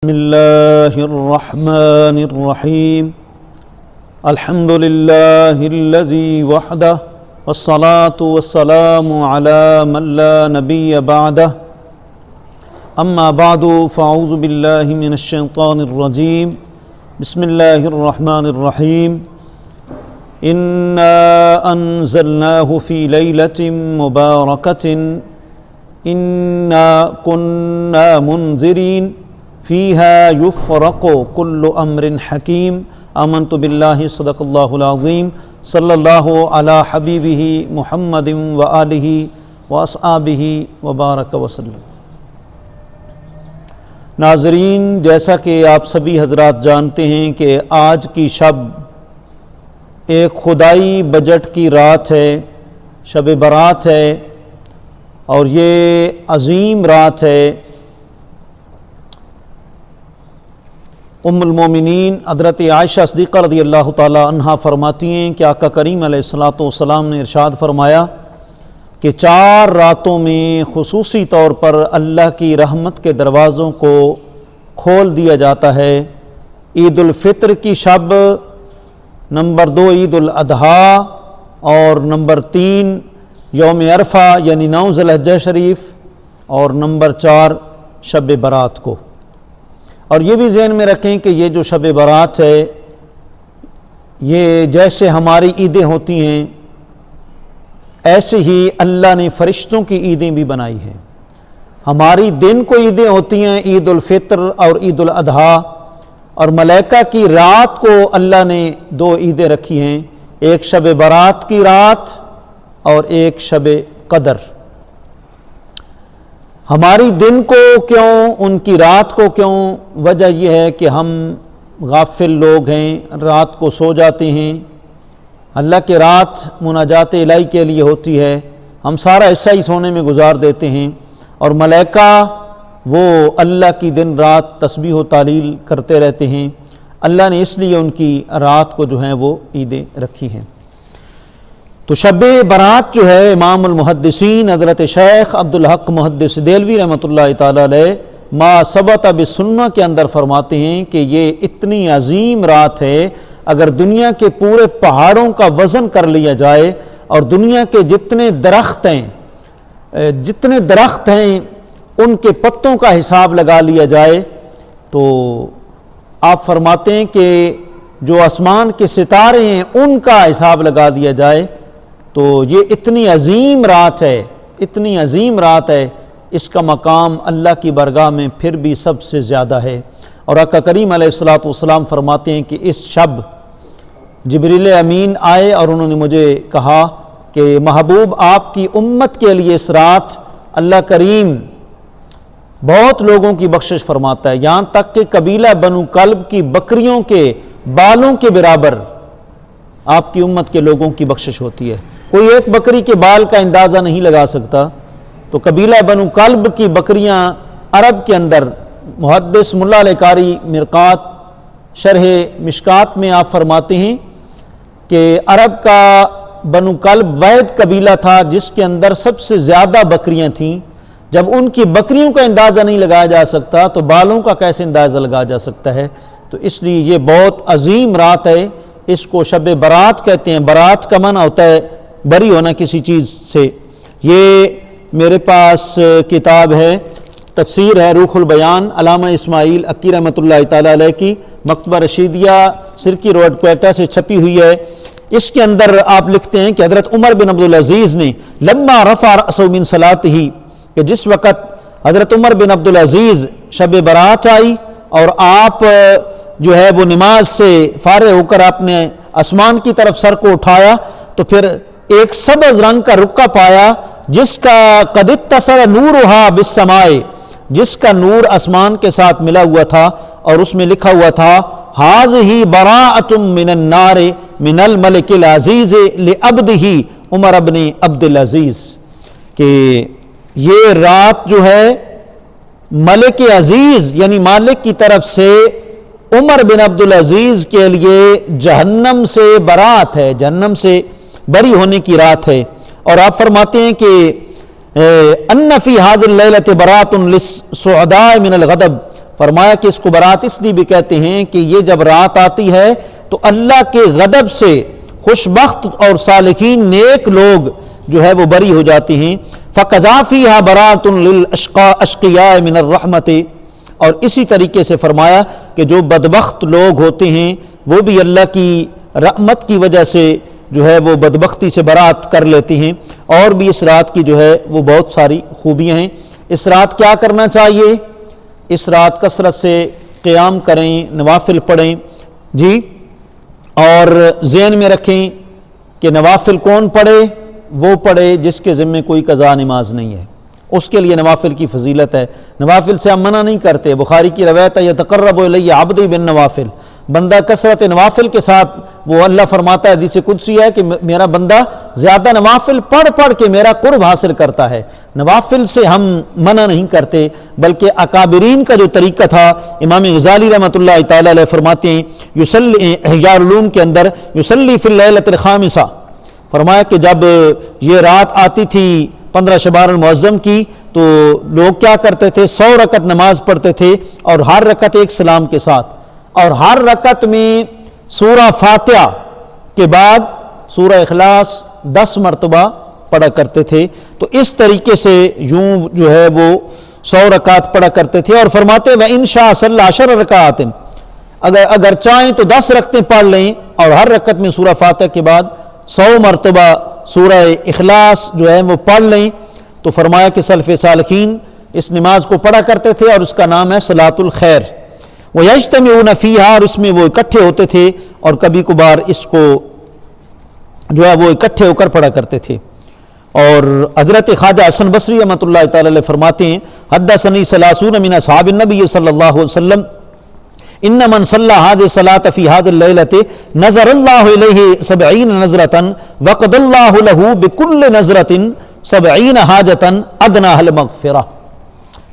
بسم الله الرحمن الرحيم الحمد لله الذي وحده والصلاة والسلام على من لا نبي بعده أما بعد فأعوذ بالله من الشيطان الرجيم بسم الله الرحمن الرحيم إنا أنزلناه في ليلة مباركة إنا كنا منذرين فيها يفرق كل أمر حكيم آمنت بالله صدق الله العظيم صلی اللہ علی حبیبہ محمد وآلہ واصحابہ وبارک وسلم۔ ناظرین، جیسا کہ آپ سبھی حضرات جانتے ہیں کہ آج کی شب ایک خدائی بجٹ کی رات ہے، شب برات ہے، اور یہ عظیم رات ہے۔ ام المومنین حضرت عائشہ صدیقہ رضی اللہ تعالی عنہا فرماتی ہیں کہ آقا کریم علیہ الصلوۃ نے ارشاد فرمایا کہ 4 راتوں میں خصوصی طور پر اللہ کی رحمت کے دروازوں کو کھول دیا جاتا ہے۔ عید الفطر کی شب، نمبر 2 عید الاضحیٰ، اور نمبر 3 یوم عرفہ یعنی 9 ذی الحجہ شریف، اور نمبر 4 شب برات کو۔ اور یہ بھی ذہن میں رکھیں کہ یہ جو شب برات ہے، یہ جیسے ہماری عیدیں ہوتی ہیں ایسے ہی اللہ نے فرشتوں کی عیدیں بھی بنائی ہیں۔ ہماری دن کو عیدیں ہوتی ہیں، عید الفطر اور عید الاضحیٰ، اور ملائکہ کی رات کو اللہ نے 2 عیدیں رکھی ہیں، ایک شب برات کی رات اور ایک شب قدر۔ ہماری دن کو کیوں، ان کی رات کو کیوں؟ وجہ یہ ہے کہ ہم غافل لوگ ہیں، رات کو سو جاتے ہیں۔ اللہ کے رات مناجات الہی کے لیے ہوتی ہے، ہم سارا حصہ ہی سونے میں گزار دیتے ہیں، اور ملائکہ وہ اللہ کی دن رات تسبیح و تعلیل کرتے رہتے ہیں۔ اللہ نے اس لیے ان کی رات کو جو ہیں وہ عیدیں رکھی ہیں۔ تو شب برات جو ہے، امام المحدثین حضرت شیخ عبدالحق محدث دہلوی رحمۃ اللہ تعالی علیہ ما ثبت بالسنہ کے اندر فرماتے ہیں کہ یہ اتنی عظیم رات ہے، اگر دنیا کے پورے پہاڑوں کا وزن کر لیا جائے اور دنیا کے جتنے درخت ہیں ان کے پتوں کا حساب لگا لیا جائے، تو آپ فرماتے ہیں کہ جو آسمان کے ستارے ہیں ان کا حساب لگا دیا جائے تو یہ اتنی عظیم رات ہے، اتنی عظیم رات ہے، اس کا مقام اللہ کی بارگاہ میں پھر بھی سب سے زیادہ ہے۔ اور آقا کریم علیہ الصلوۃ فرماتے ہیں کہ اس شب جبریل امین آئے اور انہوں نے مجھے کہا کہ محبوب آپ کی امت کے لیے اس رات اللہ کریم بہت لوگوں کی بخشش فرماتا ہے، یہاں تک کہ قبیلہ بنو کلب کی بکریوں کے بالوں کے برابر آپ کی امت کے لوگوں کی بخشش ہوتی ہے۔ کوئی ایک بکری کے بال کا اندازہ نہیں لگا سکتا، تو قبیلہ بنو کلب کی بکریاں عرب کے اندر، محدث ملا علیہ قاری مرقات شرح مشکات میں آپ فرماتے ہیں کہ عرب کا بنو کلب واحد قبیلہ تھا جس کے اندر سب سے زیادہ بکریاں تھیں۔ جب ان کی بکریوں کا اندازہ نہیں لگایا جا سکتا تو بالوں کا کیسے اندازہ لگایا جا سکتا ہے؟ تو اس لیے یہ بہت عظیم رات ہے، اس کو شب برات کہتے ہیں۔ برات کا معنی ہوتا ہے بری ہونا کسی چیز سے۔ یہ میرے پاس کتاب ہے، تفسیر ہے روح البیان، علامہ اسماعیل عقی رحمۃ اللہ تعالی علیہ کی، مکتبہ رشیدیہ سرکی روڈ کوئٹہ سے چھپی ہوئی ہے۔ اس کے اندر آپ لکھتے ہیں کہ حضرت عمر بن عبدالعزیز نے لما رفع رأسہ من صلاتہ، کہ جس وقت حضرت عمر بن عبدالعزیز شب برات آئی اور آپ جو ہے وہ نماز سے فارغ ہو کر آپ نے آسمان کی طرف سر کو اٹھایا تو پھر ایک سبز رنگ کا رکا پایا جس کا قد اتصل نورھا بالسماء، جس کا نور آسمان کے ساتھ ملا ہوا تھا، اور اس میں لکھا ہوا تھا ھذہ براءۃ من النار من الملک العزیز لعبدہ عمر بن عبدالعزیز، کہ یہ رات جو ہے ملک عزیز یعنی مالک کی طرف سے عمر بن عبدالعزیز کے لیے جہنم سے برات ہے، جہنم سے بری ہونے کی رات ہے۔ اور آپ فرماتے ہیں کہ ان فی هذه الليلة براءة للسعداء من الغضب فرمایا کہ اس کو برات اس لیے بھی کہتے ہیں کہ یہ جب رات آتی ہے تو اللہ کے غضب سے خوشبخت اور صالحین نیک لوگ جو ہے وہ بری ہو جاتے ہیں. فَقَضَىٰ فِيهَا بَرَاتٌ لِلْأَشْقِيَاءِ مِنَ الرَّحْمَةِ. اور اسی طریقے سے فرمایا کہ جو بدبخت لوگ ہوتے ہیں وہ بھی اللہ کی رحمت کی وجہ سے جو ہے وہ بدبختی سے برات کر لیتے ہیں. اور بھی اس رات کی جو ہے وہ بہت ساری خوبیاں ہیں. اس رات کیا کرنا چاہیے؟ اس رات کثرت سے قیام کریں، نوافل پڑھیں جی. اور ذہن میں رکھیں کہ نوافل کون پڑھے؟ وہ پڑھے جس کے ذمے کوئی قضا نماز نہیں ہے، اس کے لیے نوافل کی فضیلت ہے. نوافل سے ہم منع نہیں کرتے. بخاری کی روایت ہے یتقرب الی عبدی بالنوافل. بندہ کثرت نوافل کے ساتھ، وہ اللہ فرماتا ہے حدیث قدسی ہے کہ میرا بندہ زیادہ نوافل پڑھ پڑھ کے میرا قرب حاصل کرتا ہے. نوافل سے ہم منع نہیں کرتے، بلکہ اکابرین کا جو طریقہ تھا، امام غزالی رحمۃ اللہ تعالی علیہ فرماتے ہیں یصلی احیاء العلوم کے اندر یصلی فی اللیلۃ الخامسہ، فرمایا کہ جب یہ رات آتی تھی 15 شعبان المعظم کی تو لوگ کیا کرتے تھے؟ 100 رکعت نماز پڑھتے تھے اور ہر رکعت ایک سلام کے ساتھ، اور ہر رکعت میں سورہ فاتحہ کے بعد سورہ اخلاص 10 مرتبہ پڑھا کرتے تھے. تو اس طریقے سے یوں جو ہے وہ 100 رکعت پڑھا کرتے تھے. اور فرماتے وَإِن شَاءَ صَلَّىٰ 10 رکعات، اگر چاہیں تو 10 رکعتیں پڑھ لیں اور ہر رکعت میں سورہ فاتحہ کے بعد 100 مرتبہ سورہ اخلاص جو ہے وہ پڑھ لیں. تو فرمایا کہ سلف صالحین اس نماز کو پڑھا کرتے تھے اور اس کا نام ہے صلاۃ الخیر. وَيَجْتَمِعُونَ فِيهَا، اور اس میں وہ اکٹھے ہوتے تھے اور کبھی کبھار اس کو جو ہے وہ اکٹھے ہو کر پڑھا کرتے تھے. اور حضرت خواجہ حسن بصری رحمۃ اللہ تعالی علیہ فرماتے ہیں حدثنی 30 من اصحاب النبی صلی اللہ علیہ وسلم ان من صلی هذه الصلاة في هذه الليلة نظر الله إليه 70 نظرة وقضى الله له بكل نظرة 70 حاجة أدناها المغفرة.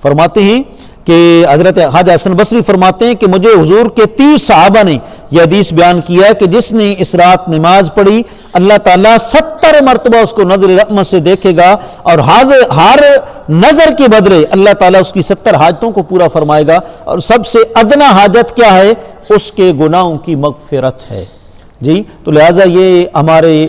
فرماتے ہیں کہ حضرت خواجہ حسن بصری فرماتے ہیں کہ مجھے حضور کے 30 صحابہ نے یہ حدیث بیان کیا ہے کہ جس نے اس رات نماز پڑھی اللہ تعالیٰ 70 مرتبہ اس کو نظر رحمت سے دیکھے گا، اور ہر نظر کے بدلے اللہ تعالیٰ اس کی 70 حاجتوں کو پورا فرمائے گا. اور سب سے ادنا حاجت کیا ہے؟ اس کے گناہوں کی مغفرت ہے جی. تو لہٰذا یہ ہمارے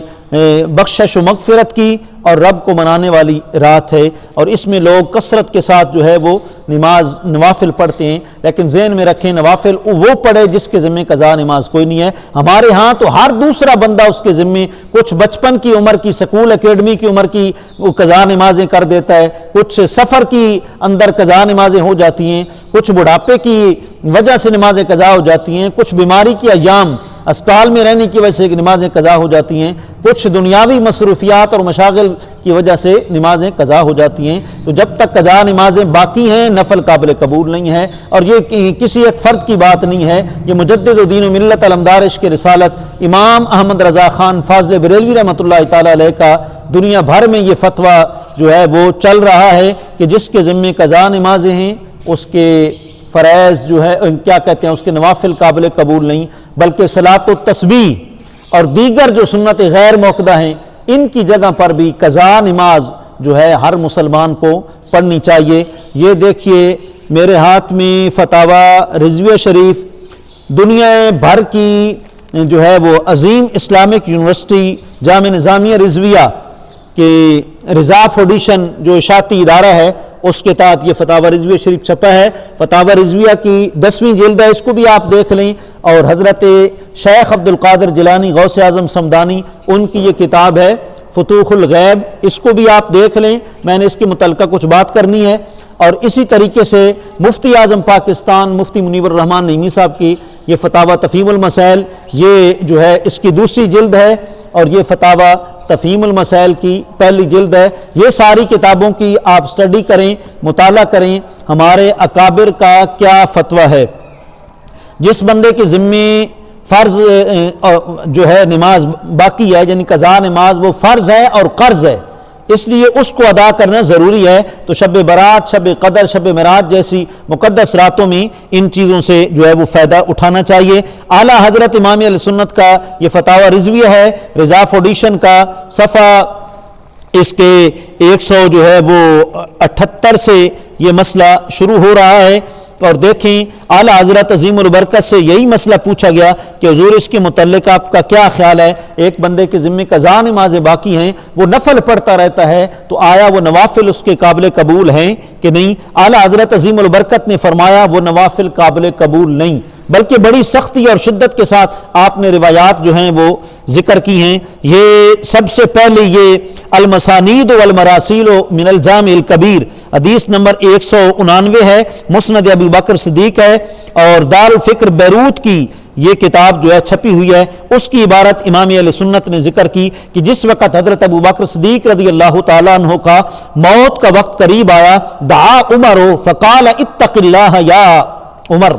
بخشش و مغفرت کی اور رب کو منانے والی رات ہے، اور اس میں لوگ کثرت کے ساتھ جو ہے وہ نوافل پڑھتے ہیں. لیکن ذہن میں رکھیں نوافل وہ پڑھے جس کے ذمے قضا نماز کوئی نہیں ہے. ہمارے ہاں تو ہر دوسرا بندہ اس کے ذمے کچھ بچپن کی عمر کی سکول اکیڈمی کی عمر کی وہ قضا نمازیں کر دیتا ہے، کچھ سفر کی اندر قضا نمازیں ہو جاتی ہیں، کچھ بڑھاپے کی وجہ سے نمازیں قضا ہو جاتی ہیں، کچھ بیماری کی ایام اسپتال میں رہنے کی وجہ سے نمازیں قضا ہو جاتی ہیں، کچھ دنیاوی مصروفیات اور مشاغل کی وجہ سے نمازیں قضا ہو جاتی ہیں. تو جب تک قضا نمازیں باقی ہیں نفل قابل قبول نہیں ہے. اور یہ کسی ایک فرد کی بات نہیں ہے، یہ مجدد دین و ملت علمدار عشق رسالت امام احمد رضا خان فاضل بریلوی رحمۃ اللہ تعالی علیہ کا دنیا بھر میں یہ فتویٰ جو ہے وہ چل رہا ہے کہ جس کے ذمے قضا نمازیں ہیں اس کے فرائض جو ہے کیا کہتے ہیں اس کے نوافل قابل قبول نہیں، بلکہ صلاۃ التسبیح اور دیگر جو سنت غیر موقدہ ہیں ان کی جگہ پر بھی قضا نماز جو ہے ہر مسلمان کو پڑھنی چاہیے. یہ دیکھیے میرے ہاتھ میں فتاوی رضویہ شریف دنیا بھر کی جو ہے وہ عظیم اسلامک یونیورسٹی جامعہ نظامیہ رضویہ کہ رضا فاؤنڈیشن جو اشاعتی ادارہ ہے اس کے تحت یہ فتاوی رضویہ شریف چھپا ہے. فتاوی رضویہ کی 10ویں جلد ہے، اس کو بھی آپ دیکھ لیں. اور حضرت شیخ عبد القادر جیلانی غوث اعظم صمدانی ان کی یہ کتاب ہے فتوح الغیب، اس کو بھی آپ دیکھ لیں. میں نے اس کے متعلقہ کچھ بات کرنی ہے. اور اسی طریقے سے مفتی اعظم پاکستان مفتی منیب الرحمان نعیمی صاحب کی یہ فتاوی تفہیم المسائل، یہ جو ہے اس کی 2ری جلد ہے، اور یہ فتاوی تفہیم المسائل کی 1 جلد ہے. یہ ساری کتابوں کی آپ سٹڈی کریں، مطالعہ کریں ہمارے اکابر کا کیا فتویٰ ہے. جس بندے کے ذمے فرض جو ہے نماز باقی ہے، یعنی قضا نماز وہ فرض ہے اور قرض ہے، اس لیے اس کو ادا کرنا ضروری ہے. تو شب برات، شب قدر، شب معراج جیسی مقدس راتوں میں ان چیزوں سے جو ہے وہ فائدہ اٹھانا چاہیے. اعلیٰ حضرت امام علیہ سنت کا یہ فتاوی رضویہ ہے، رضا فاؤنڈیشن کا، صفحہ اس کے 100 جو ہے وہ 78 سے یہ مسئلہ شروع ہو رہا ہے اور دیکھیں اعلیٰ حضرت عظیم البرکت سے یہی مسئلہ پوچھا گیا کہ حضور اس کے متعلق آپ کا کیا خیال ہے، ایک بندے کے ذمے قضا نمازیں باقی ہیں، وہ نفل پڑھتا رہتا ہے، تو آیا وہ نوافل اس کے قابل قبول ہیں کہ نہیں؟ اعلیٰ حضرت عظیم البرکت نے فرمایا وہ نوافل قابل قبول نہیں، بلکہ بڑی سختی اور شدت کے ساتھ آپ نے روایات جو ہیں وہ ذکر کی ہیں۔ یہ سب سے پہلے یہ المسانید والمراسیل من الجامع الکبیر حدیث نمبر 199 ہے، مسند ابو بکر صدیق ہے، اور دار الفکر بیروت کی یہ کتاب جو ہے چھپی ہوئی ہے، اس کی عبارت امام اہل سنت نے ذکر کی کہ جس وقت حضرت ابو بکر صدیق رضی اللہ تعالیٰ عنہ کا موت کا وقت قریب آیا، دعا عمر فقال اتق اللہ یا عمر،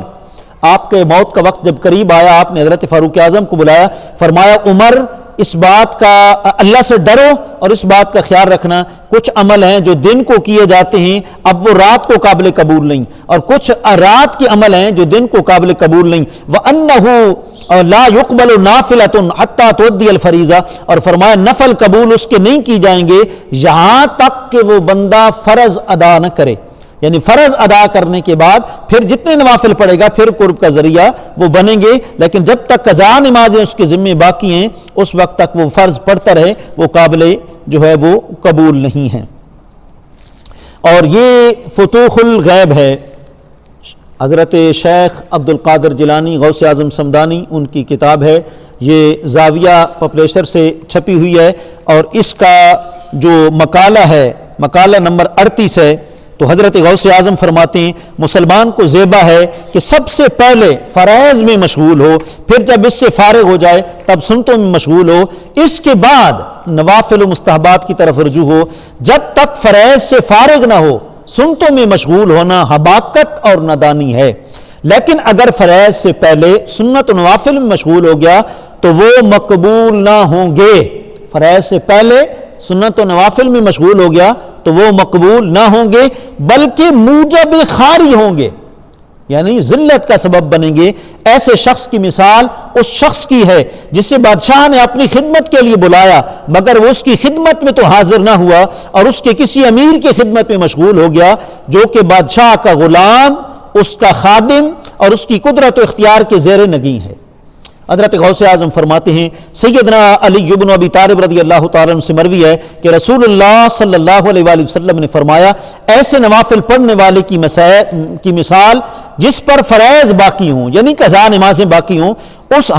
آپ کے موت کا وقت جب قریب آیا آپ نے حضرت فاروق اعظم کو بلایا، فرمایا عمر اس بات کا اللہ سے ڈرو اور اس بات کا خیال رکھنا کچھ عمل ہیں جو دن کو کیے جاتے ہیں اب وہ رات کو قابل قبول نہیں، اور کچھ رات کے عمل ہیں جو دن کو قابل قبول نہیں، وَأَنَّهُ لا يقبل نافلۃ حتى تؤدي الفریضہ، اور فرمایا نفل قبول اس کے نہیں کی جائیں گے یہاں تک کہ وہ بندہ فرض ادا نہ کرے، یعنی فرض ادا کرنے کے بعد پھر جتنے نوافل پڑھے گا پھر قرب کا ذریعہ وہ بنیں گے، لیکن جب تک قضا نمازیں اس کے ذمے باقی ہیں اس وقت تک وہ فرض پڑھتا رہے، وہ قابل جو ہے وہ قبول نہیں ہے۔ اور یہ فتوح الغیب ہے، حضرت شیخ عبد القادر جیلانی غوث اعظم صمدانی ان کی کتاب ہے، یہ زاویہ پبلیشر سے چھپی ہوئی ہے، اور اس کا جو مقالہ ہے مقالہ نمبر 38 ہے، تو حضرت غوث اعظم فرماتے ہیں مسلمان کو زیبا ہے کہ سب سے پہلے فرائض میں مشغول ہو، پھر جب اس سے فارغ ہو جائے تب سنتوں میں مشغول ہو، اس کے بعد نوافل و مستحبات کی طرف رجوع ہو، جب تک فرائض سے فارغ نہ ہو سنتوں میں مشغول ہونا حماقت اور نادانی ہے، لیکن اگر فرائض سے پہلے سنت و نوافل میں مشغول ہو گیا تو وہ مقبول نہ ہوں گے، فرائض سے پہلے سنت و نوافل میں مشغول ہو گیا تو وہ مقبول نہ ہوں گے بلکہ موجب خاری ہوں گے، یعنی ذلت کا سبب بنیں گے۔ ایسے شخص کی مثال اس شخص کی ہے جسے بادشاہ نے اپنی خدمت کے لیے بلایا مگر وہ اس کی خدمت میں تو حاضر نہ ہوا اور اس کے کسی امیر کی خدمت میں مشغول ہو گیا جو کہ بادشاہ کا غلام، اس کا خادم اور اس کی قدرت و اختیار کے زیر نگیں ہے۔ حضرت غوث اعظم فرماتے ہیں سیدنا علی بن ابی طالب رضی اللہ تعالیٰ عنہ سے مروی ہے کہ رسول اللہ صلی اللہ علیہ وآلہ وسلم نے فرمایا ایسے نوافل پڑھنے والے کی مثال جس پر فرائض باقی ہوں، یعنی قضا نمازیں باقی ہوں، اس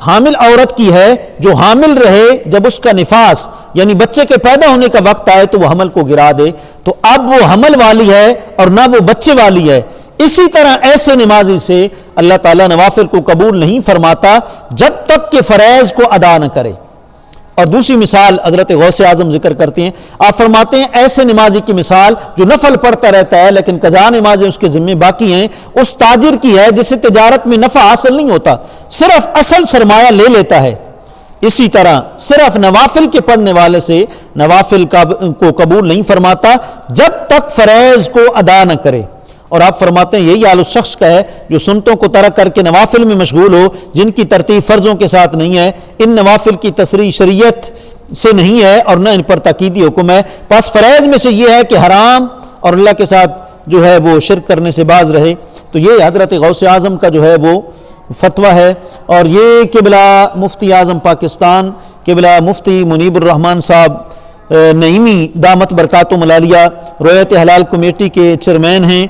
حامل عورت کی ہے جو حامل رہے جب اس کا نفاس یعنی بچے کے پیدا ہونے کا وقت آئے تو وہ حمل کو گرا دے، تو اب وہ حمل والی ہے اور نہ وہ بچے والی ہے۔ اسی طرح ایسے نمازی سے اللہ تعالیٰ نوافل کو قبول نہیں فرماتا جب تک کہ فرائض کو ادا نہ کرے۔ اور دوسری مثال حضرت غوث اعظم ذکر کرتے ہیں، آپ فرماتے ہیں ایسے نمازی کی مثال جو نفل پڑھتا رہتا ہے لیکن قضا نمازیں اس کے ذمہ باقی ہیں، اس تاجر کی ہے جسے تجارت میں نفع حاصل نہیں ہوتا، صرف اصل سرمایہ لے لیتا ہے۔ اسی طرح صرف نوافل کے پڑھنے والے سے نوافل کو قبول نہیں فرماتا جب تک فرائض کو ادا نہ کرے۔ اور آپ فرماتے ہیں یہی حال اس شخص کا ہے جو سنتوں کو ترک کر کے نوافل میں مشغول ہو جن کی ترتیب فرضوں کے ساتھ نہیں ہے، ان نوافل کی تصریح شریعت سے نہیں ہے اور نہ ان پر تاکیدی حکم ہے۔ پس فرائض میں سے یہ ہے کہ حرام اور اللہ کے ساتھ جو ہے وہ شرک کرنے سے باز رہے۔ تو یہ حضرت غوث اعظم کا جو ہے وہ فتویٰ ہے، اور یہ قبلہ مفتی اعظم پاکستان قبلہ مفتی منیب الرحمن صاحب نعیمی دامت برکاتہم العالیہ رویت حلال کمیٹی کے چیئرمین ہیں،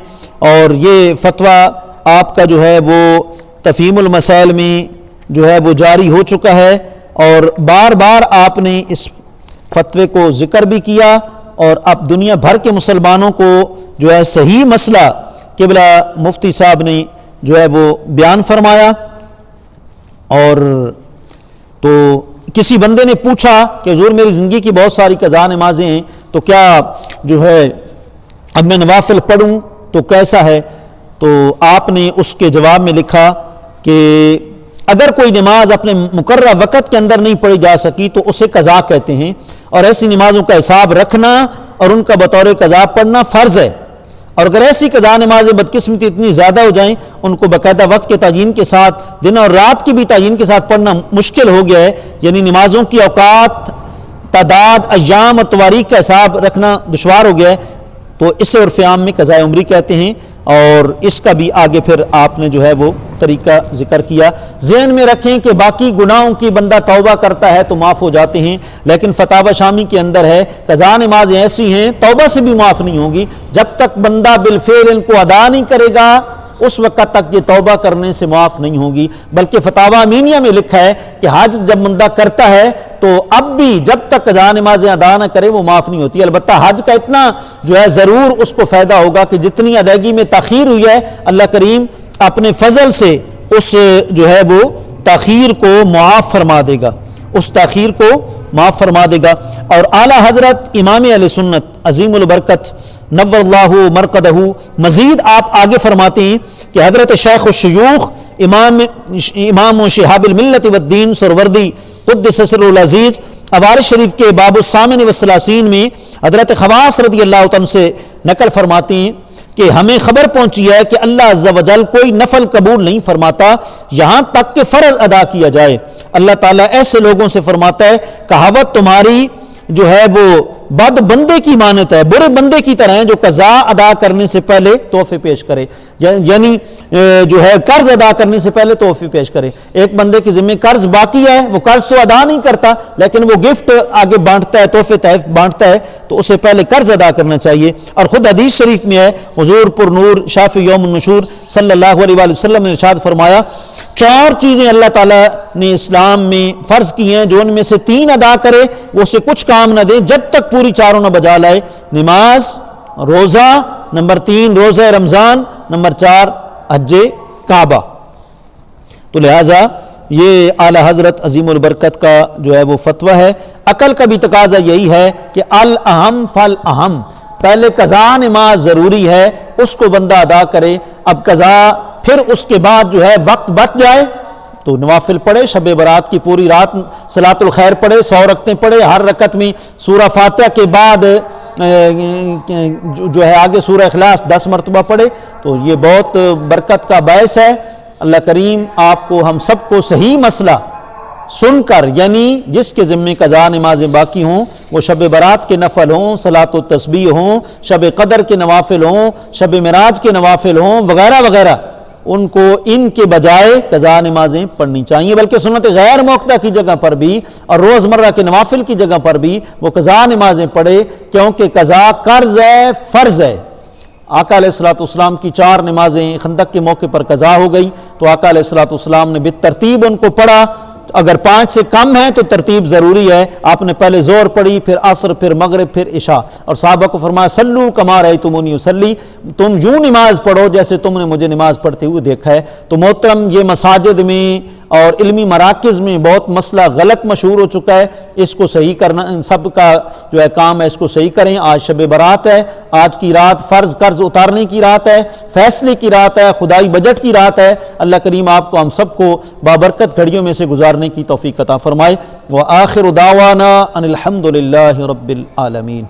اور یہ فتویٰ آپ کا جو ہے وہ تفہیم المسائل میں جو ہے وہ جاری ہو چکا ہے، اور بار بار آپ نے اس فتوے کو ذکر بھی کیا، اور اب دنیا بھر کے مسلمانوں کو جو ہے صحیح مسئلہ قبلہ مفتی صاحب نے جو ہے وہ بیان فرمایا۔ اور تو کسی بندے نے پوچھا کہ حضور میری زندگی کی بہت ساری قضا نمازیں ہیں تو کیا جو ہے اب میں نوافل پڑھوں تو کیسا ہے؟ تو آپ نے اس کے جواب میں لکھا کہ اگر کوئی نماز اپنے مقررہ وقت کے اندر نہیں پڑھی جا سکی تو اسے قضا کہتے ہیں، اور ایسی نمازوں کا حساب رکھنا اور ان کا بطور قضا پڑھنا فرض ہے، اور اگر ایسی قضا نمازیں بدقسمتی اتنی زیادہ ہو جائیں ان کو باقاعدہ وقت کے تعیین کے ساتھ دن اور رات کی بھی تعیین کے ساتھ پڑھنا مشکل ہو گیا ہے، یعنی نمازوں کی اوقات، تعداد، ایام اور تواریخ کا حساب رکھنا دشوار ہو گیا ہے، تو اسے عرف عام میں قضاء عمری کہتے ہیں۔ اور اس کا بھی آگے پھر آپ نے جو ہے وہ طریقہ ذکر کیا۔ ذہن میں رکھیں کہ باقی گناہوں کی بندہ توبہ کرتا ہے تو معاف ہو جاتے ہیں، لیکن فتاوی شامی کے اندر ہے قضا نمازیں ایسی ہیں توبہ سے بھی معاف نہیں ہوگی، جب تک بندہ بالفعل ان کو ادا نہیں کرے گا اس وقت تک یہ توبہ کرنے سے معاف نہیں ہوگی۔ بلکہ فتاوی امینیہ میں لکھا ہے کہ حج جب بندہ کرتا ہے تو اب بھی جب تک قضا نمازیں ادا نہ کرے وہ معاف نہیں ہوتی۔ البتہ حج کا اتنا جو ہے ضرور اس کو فائدہ ہوگا کہ جتنی ادائیگی میں تاخیر ہوئی ہے اللہ کریم اپنے فضل سے اس جو ہے وہ تاخیر کو معاف فرما دے گا، اس تاخیر کو معاف فرما دے گا۔ اور اعلیٰ حضرت امام اہل سنت عظیم البرکت نور اللہ مرقدہ مزید آپ آگے فرماتے ہیں کہ حضرت شیخ الشیوخ امام شہاب الملت والدین سروردی قدس سرہ العزیز اوارث شریف کے باب الثامن والثلاثین میں حضرت خواص رضی اللہ عنہ سے نقل فرماتے ہیں کہ ہمیں خبر پہنچی ہے کہ اللہ عز و جل کوئی نفل قبول نہیں فرماتا یہاں تک کہ فرض ادا کیا جائے۔ اللہ تعالیٰ ایسے لوگوں سے فرماتا ہے کہاوت تمہاری جو ہے وہ بد بندے کی مانت ہے، برے بندے کی طرح ہے جو قضا ادا کرنے سے پہلے تحفے پیش کرے، یعنی جو ہے قرض ادا کرنے سے پہلے تحفے پیش کرے۔ ایک بندے کے ذمہ قرض باقی ہے، وہ قرض تو ادا نہیں کرتا لیکن وہ گفٹ آگے بانٹتا ہے، تحفے تحف بانٹتا ہے، تو اسے پہلے قرض ادا کرنا چاہیے۔ اور خود حدیث شریف میں ہے حضور پر نور شافع یوم النشور صلی اللہ علیہ وآلہ وسلم نے ارشاد فرمایا 4 چیزیں اللہ تعالیٰ نے اسلام میں فرض کی ہیں، جو ان میں سے 3 ادا کرے وہ اسے کچھ کام نہ دے جب تک پوری 4 نہ بجا لائے، نماز، روزہ، نمبر 3 روزہ رمضان، نمبر 4 حج کعبہ۔ تو لہٰذا یہ اعلیٰ حضرت عظیم البرکت کا جو ہے وہ فتویٰ ہے۔ عقل کا بھی تقاضا یہی ہے کہ الاہم فالاہم، پہلے قضا نماز ضروری ہے اس کو بندہ ادا کرے، اب قضا پھر اس کے بعد جو ہے وقت بچ جائے تو نوافل پڑھے، شب برات کی پوری رات صلاۃ الخیر پڑھے، 100 رکعتیں پڑھے، ہر رکعت میں سورہ فاتحہ کے بعد جو ہے آگے سورہ اخلاص 10 مرتبہ پڑھے، تو یہ بہت برکت کا باعث ہے۔ اللہ کریم آپ کو ہم سب کو صحیح مسئلہ سن کر، یعنی جس کے ذمہ قضا نمازیں باقی ہوں وہ شب برات کے نفل ہوں، صلاۃ التسبیح ہوں، شب قدر کے نوافل ہوں، شب معراج کے نوافل ہوں وغیرہ وغیرہ، ان کو ان کے بجائے قضا نمازیں پڑھنی چاہیے، بلکہ سنت غیر موقع کی جگہ پر بھی اور روزمرہ کے نوافل کی جگہ پر بھی وہ قضا نمازیں پڑھے، کیونکہ قضا قرض ہے، فرض ہے۔ آقا علیہ السلام کی 4 نمازیں خندق کے موقع پر قضا ہو گئی تو آقا علیہ السلام نے بالترتیب ان کو پڑھا، اگر 5 سے کم ہیں تو ترتیب ضروری ہے، آپ نے پہلے ظہر پڑھی، پھر عصر، پھر مغرب، پھر عشاء، اور صحابہ کو فرمایا سلو کما رأیتمونی اصلی، تم یوں نماز پڑھو جیسے تم نے مجھے نماز پڑھتے ہوئے دیکھا ہے۔ تو محترم یہ مساجد میں اور علمی مراکز میں بہت مسئلہ غلط مشہور ہو چکا ہے، اس کو صحیح کرنا سب کا جو ہے کام ہے، اس کو صحیح کریں۔ آج شب برات ہے، آج کی رات فرض قرض اتارنے کی رات ہے، فیصلے کی رات ہے، خدائی بجٹ کی رات ہے۔ اللہ کریم آپ کو ہم سب کو بابرکت گھڑیوں میں سے گزارنے کی توفیق عطا فرمائے۔ وآخر دعوانا ان الحمد للہ رب العالمین۔